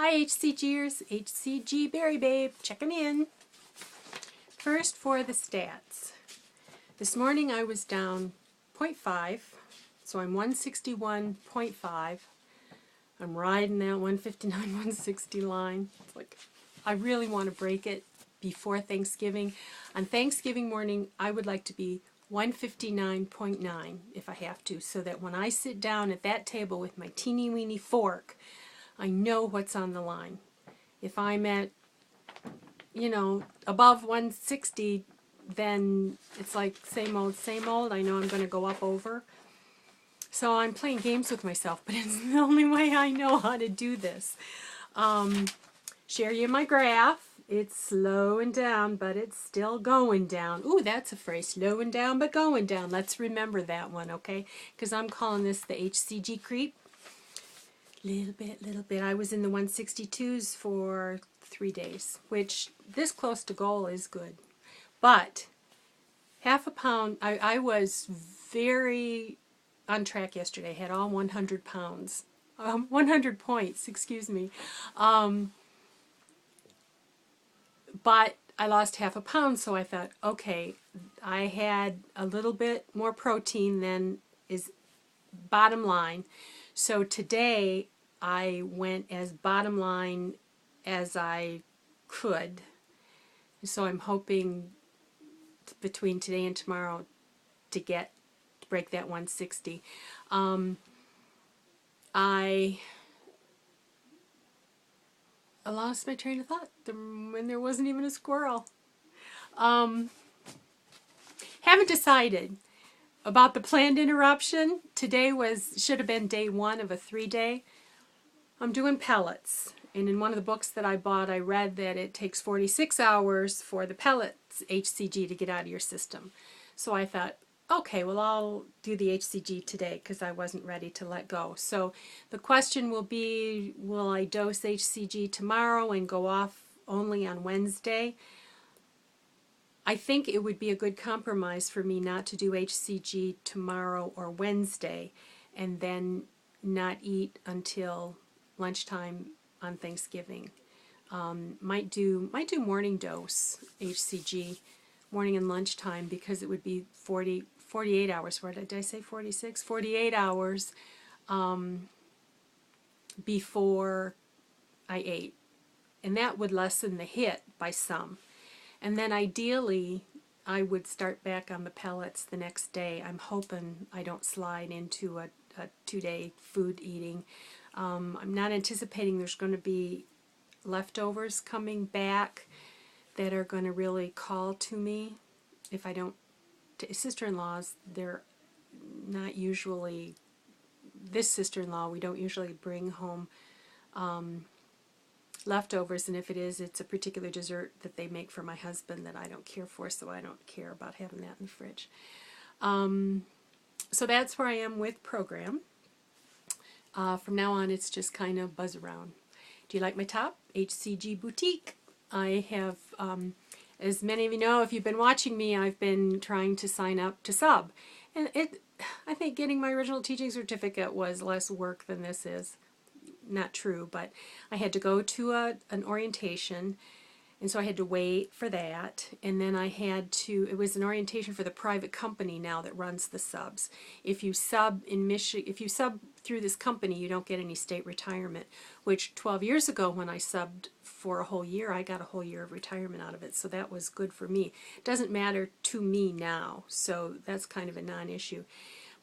Hi HCGers, HCG Berry Babe, checking in. First for the stats. This morning I was down 0.5, so I'm 161.5. I'm riding that 159, 160 line. It's like, I really want to break it before Thanksgiving. On Thanksgiving morning, I would like to be 159.9 if I have to, so that when I sit down at that table with my teeny weeny fork, I know what's on the line. If I'm at, above 160, then it's like same old, same old. I know I'm going to go up over. So I'm playing games with myself, but it's the only way I know how to do this. Share you my graph. It's slowing down, but it's still going down. Ooh, that's a phrase. Slowing down, but going down. Let's remember that one, okay? Because I'm calling this the HCG creep. Little bit. I was in the 162s for 3 days, which this close to goal is good. But half a pound, I was very on track yesterday. I had all 100 pounds. 100 points, excuse me. But I lost half a pound, so I thought, okay, I had a little bit more protein than is bottom line. So today I went as bottom line as I could. So I'm hoping between today and tomorrow to break that 160. I lost my train of thought when there wasn't even a squirrel. Haven't decided about the planned interruption. Today should have been day 1 of a 3-day. I'm doing pellets. And in one of the books that I bought, I read that it takes 46 hours for the pellets HCG to get out of your system. So I thought, okay, well, I'll do the HCG today because I wasn't ready to let go. So the question will be, will I dose HCG tomorrow and go off only on Wednesday? I think it would be a good compromise for me not to do HCG tomorrow or Wednesday and then not eat until lunchtime on Thanksgiving. Might do morning dose HCG, morning and lunchtime, because it would be 48 hours. What did I say, 46? 48 hours before I ate. And that would lessen the hit by some. And then ideally, I would start back on the pellets the next day. I'm hoping I don't slide into a 2-day food eating. I'm not anticipating there's going to be leftovers coming back that are going to really call to me. If I don't, sister-in-laws, they're not usually, this sister-in-law, we don't usually bring home leftovers, and if it is, it's a particular dessert that they make for my husband that I don't care for, so I don't care about having that in the fridge. So that's where I am with program. From now on, it's just kind of buzz around. Do you like my top? HCG Boutique. I have, as many of you know, if you've been watching me, I've been trying to sign up to sub. And I think getting my original teaching certificate was less work than this is. Not true, but I had to go to an orientation, and so I had to wait for that, and then I had to, it was an orientation for the private company now that runs the subs. If you sub in Michigan, if you sub through this company, you don't get any state retirement, which 12 years ago when I subbed for a whole year, I got a whole year of retirement out of it, so that was good for me. It doesn't matter to me now, so that's kind of a non-issue.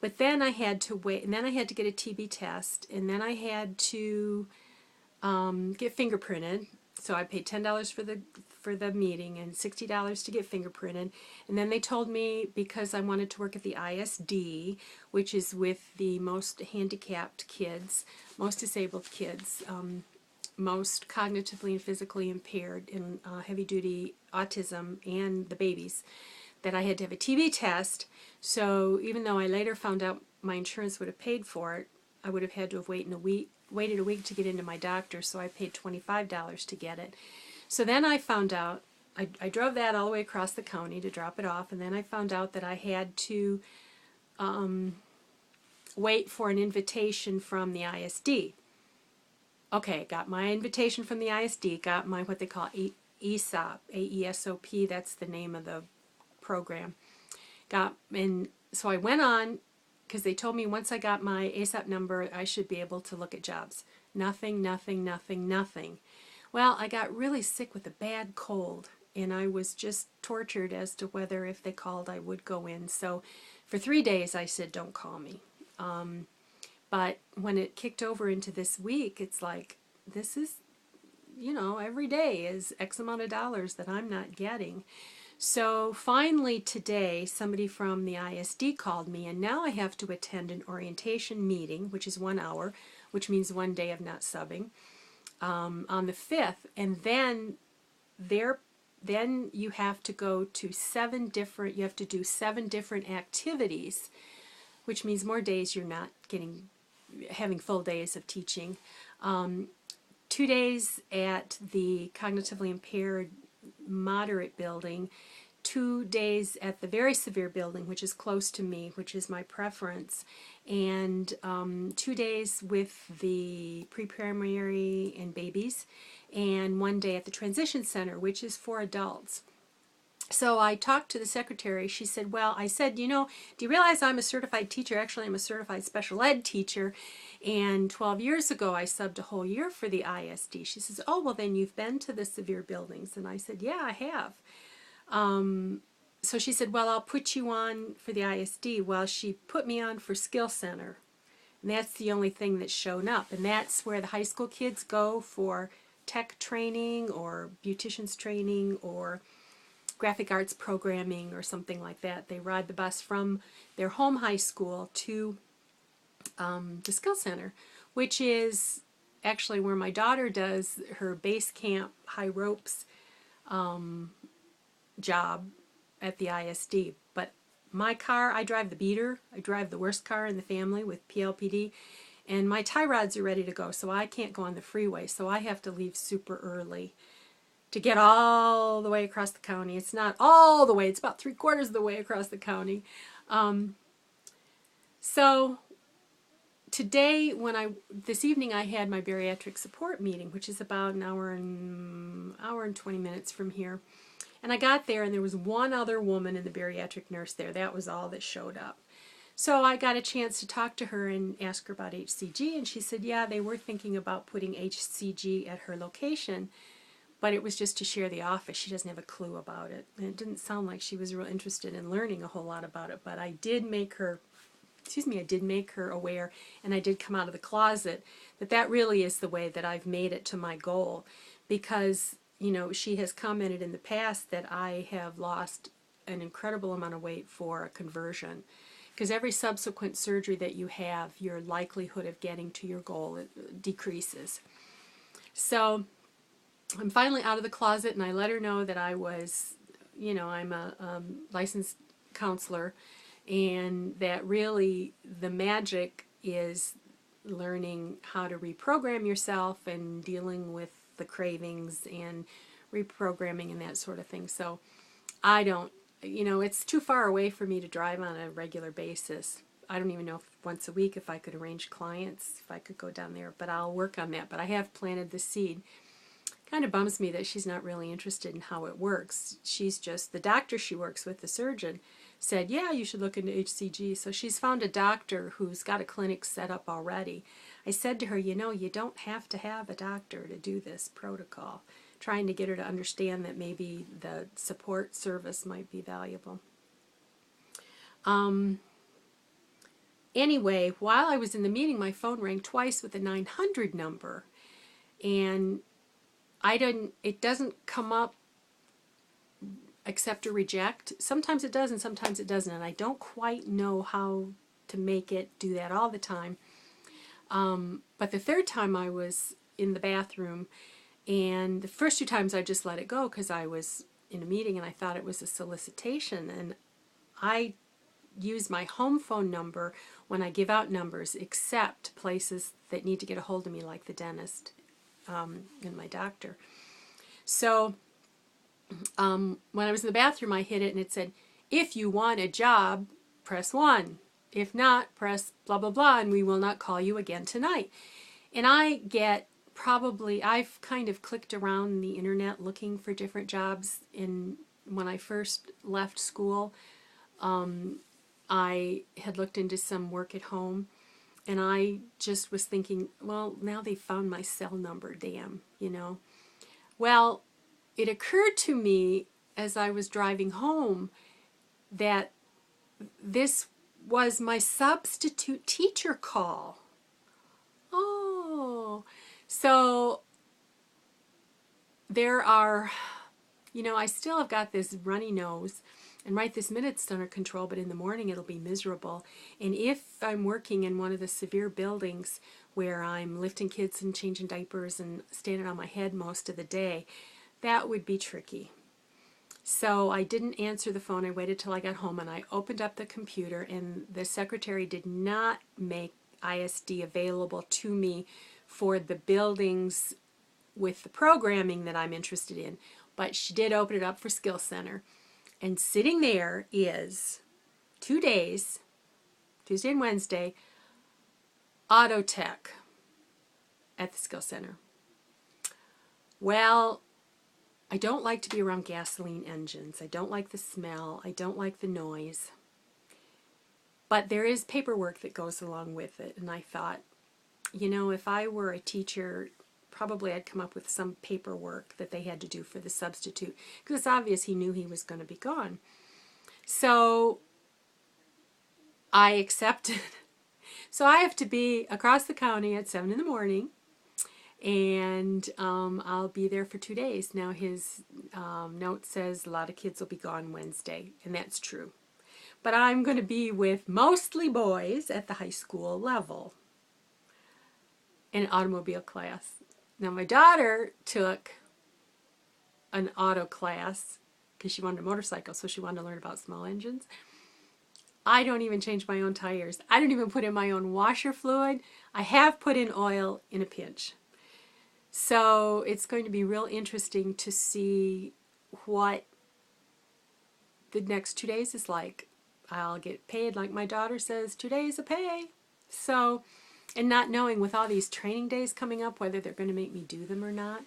But then I had to wait, and then I had to get a TB test, and then I had to get fingerprinted. So I paid $10 for the meeting and $60 to get fingerprinted. And then they told me, because I wanted to work at the ISD, which is with the most handicapped kids, most disabled kids, most cognitively and physically impaired in heavy-duty autism, and the babies, that I had to have a TB test. So even though I later found out my insurance would have paid for it, I would have had to have waited a week to get into my doctor, so I paid $25 to get it. So then I found out, I drove that all the way across the county to drop it off, and then I found out that I had to wait for an invitation from the ISD. okay, got my invitation from the ISD, got my what they call ESOP, AESOP, that's the name of the program. And so I went on, because they told me once I got my ASOP number, I should be able to look at jobs. Nothing, nothing, nothing, nothing. Well, I got really sick with a bad cold, and I was just tortured as to whether if they called I would go in. So for 3 days I said, don't call me. But when it kicked over into this week, it's like, this is, every day is X amount of dollars that I'm not getting. So finally today, somebody from the ISD called me, and now I have to attend an orientation meeting, which is 1 hour, which means 1 day of not subbing, on the 5th. And then you have to go to you have to do 7 different activities, which means more days you're not having full days of teaching. 2 days at the cognitively impaired moderate building, 2 days at the very severe building, which is close to me, which is my preference, and 2 days with the pre-primary and babies, and 1 day at the transition center, which is for adults. So I talked to the secretary. She said, well, I said, do you realize I'm a certified teacher? Actually, I'm a certified special ed teacher. And 12 years ago, I subbed a whole year for the ISD. She says, oh, well, then you've been to the severe buildings. And I said, yeah, I have. So she said, well, I'll put you on for the ISD. Well, she put me on for Skill Center. And that's the only thing that's shown up. And that's where the high school kids go for tech training or beautician's training or graphic arts programming or something like that. They ride the bus from their home high school to the Skill Center, which is actually where my daughter does her base camp high ropes job at the ISD. But my car, I drive the beater. I drive the worst car in the family with PLPD, and my tie rods are ready to go, so I can't go on the freeway, so I have to leave super early to get all the way across the county. It's not all the way, it's about 3/4 of the way across the county. So today, this evening I had my bariatric support meeting, which is about an hour and 20 minutes from here. And I got there and there was one other woman and the bariatric nurse there. That was all that showed up. So I got a chance to talk to her and ask her about HCG, and she said, yeah, they were thinking about putting HCG at her location, but it was just to share the office. She doesn't have a clue about it. And it didn't sound like she was real interested in learning a whole lot about it, but I did make her aware, and I did come out of the closet that really is the way that I've made it to my goal, because she has commented in the past that I have lost an incredible amount of weight for a conversion, because every subsequent surgery that you have, your likelihood of getting to your goal decreases. So I'm finally out of the closet, and I let her know that I was, I'm a licensed counselor, and that really the magic is learning how to reprogram yourself and dealing with the cravings and reprogramming and that sort of thing. So I don't, it's too far away for me to drive on a regular basis. I don't even know if once a week if I could arrange clients, if I could go down there, but I'll work on that. But I have planted the seed. Kind of bums me that she's not really interested in how it works. She's just, the doctor she works with, the surgeon, said, yeah, you should look into HCG. So she's found a doctor who's got a clinic set up already. I said to her, you don't have to have a doctor to do this protocol, trying to get her to understand that maybe the support service might be valuable. Anyway, while I was in the meeting, my phone rang twice with a 900 number, and it doesn't come up accept or reject. Sometimes it does and sometimes it doesn't, and I don't quite know how to make it do that all the time. But the third time I was in the bathroom, and the first 2 times I just let it go because I was in a meeting and I thought it was a solicitation, and I use my home phone number when I give out numbers, except places that need to get a hold of me, like the dentist and my doctor. So when I was in the bathroom, I hit it and it said, if you want a job, press 1. If not, press blah, blah, blah, and we will not call you again tonight. And I get I've kind of clicked around the internet looking for different jobs. When I first left school, I had looked into some work at home, and I just was thinking, well, now they found my cell number, damn, you know. Well, it occurred to me as I was driving home that this was my substitute teacher call. Oh, so there are, I still have got this runny nose, and right this minute it's under control, but in the morning it'll be miserable. And if I'm working in one of the severe buildings where I'm lifting kids and changing diapers and standing on my head most of the day, that would be tricky. So I didn't answer the phone. I waited till I got home, and I opened up the computer, and the secretary did not make ISD available to me for the buildings with the programming that I'm interested in, but she did open it up for Skill Center. And sitting there is 2 days, Tuesday and Wednesday, auto tech at the Skill Center. Well, I don't like to be around gasoline engines. I don't like the smell. I don't like the noise. But there is paperwork that goes along with it. And I thought, if I were a teacher, probably I'd come up with some paperwork that they had to do for the substitute, because it's obvious he knew he was going to be gone. So I accepted. So I have to be across the county at 7 in the morning, and I'll be there for 2 days. Now his note says a lot of kids will be gone Wednesday, and that's true. But I'm going to be with mostly boys at the high school level in an automobile class. Now my daughter took an auto class because she wanted a motorcycle, so she wanted to learn about small engines. I don't even change my own tires. I don't even put in my own washer fluid. I have put in oil in a pinch. So it's going to be real interesting to see what the next 2 days is like. I'll get paid, like my daughter says, 2 days of pay. So, and not knowing with all these training days coming up whether they're going to make me do them or not,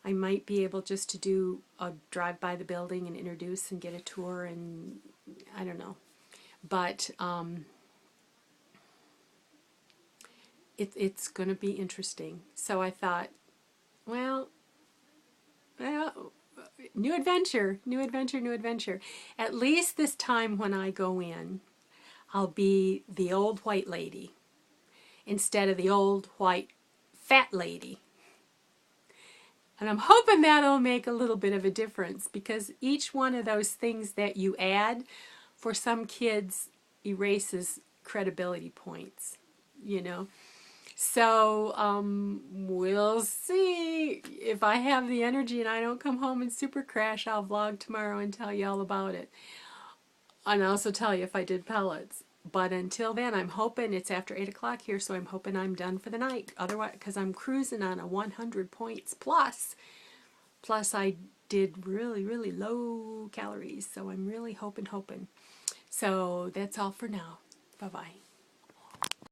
I might be able just to do a drive by the building and introduce and get a tour, and I don't know. But it's going to be interesting. So I thought, well, new adventure, new adventure, new adventure. At least this time when I go in, I'll be the old white lady instead of the old white fat lady. And I'm hoping that'll make a little bit of a difference, because each one of those things that you add for some kids erases credibility points, So we'll see. If I have the energy and I don't come home and super crash, I'll vlog tomorrow and tell you all about it. And I'll also tell you if I did pellets. But until then, I'm hoping it's after 8 o'clock here, so I'm hoping I'm done for the night. Otherwise, because I'm cruising on a 100 points plus. Plus, I did really, really low calories, so I'm really hoping. So that's all for now. Bye-bye.